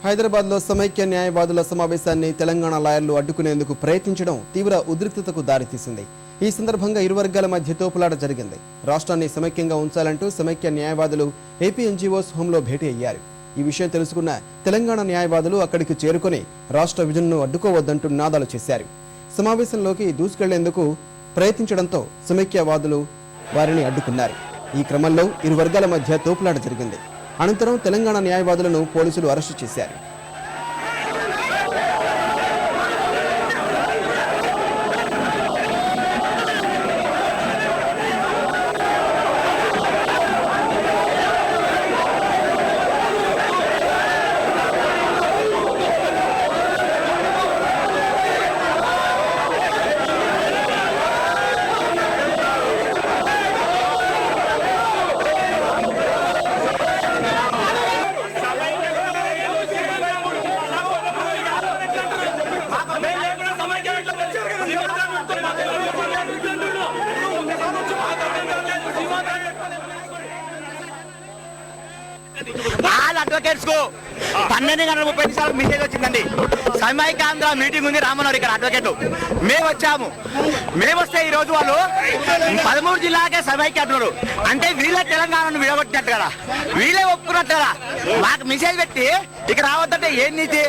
హైదరాబాద్లో సమైక్య న్యాయవాదుల సమావేశాన్ని తెలంగాణ లాయర్లు అడ్డుకునేందుకు ప్రయత్నించడం తీవ్ర ఉద్రిక్తతకు దారితీసింది. ఈ సందర్భంగా ఇరు వర్గాల మధ్య తోపులాట జరిగింది. రాష్ట్రాన్ని సమైక్యంగా ఉంచాలంటూ సమైక్య న్యాయవాదులు ఏపీ ఎన్జీఓస్ హోంలో భేటీ అయ్యారు. ఈ విషయం తెలుసుకున్న తెలంగాణ న్యాయవాదులు అక్కడికి చేరుకుని రాష్ట్ర విభజనను అడ్డుకోవద్దంటూ నినాదాలు చేశారు. సమావేశంలోకి దూసుకెళ్లేందుకు ప్రయత్నించడంతో సమైక్యవాదులు వారిని అడ్డుకున్నారు. ఈ క్రమంలో ఇరు వర్గాల మధ్య తోపులాట జరిగింది. అనంతరం తెలంగాణ న్యాయవాదులను పోలీసులు అరెస్టు చేశారు. అడ్వకేట్స్ కు 12:30 మెసేజ్ వచ్చిందండి. సమైక్యాంధ్ర మీటింగ్ ఉంది రామనగర్. ఇక్కడ అడ్వకేట్ మేము వచ్చాము. మేము వస్తే ఈ రోజు వాళ్ళు 13 జిల్లాకే సమైక్య అంటున్నారు. అంటే వీళ్ళే తెలంగాణను విడగొట్టినట్టు కదా, వీళ్ళే ఒప్పుకున్నట్టు కదా. మాకు మెసేజ్ పెట్టి ఇక్కడ రావద్దంటే ఏం నీతి?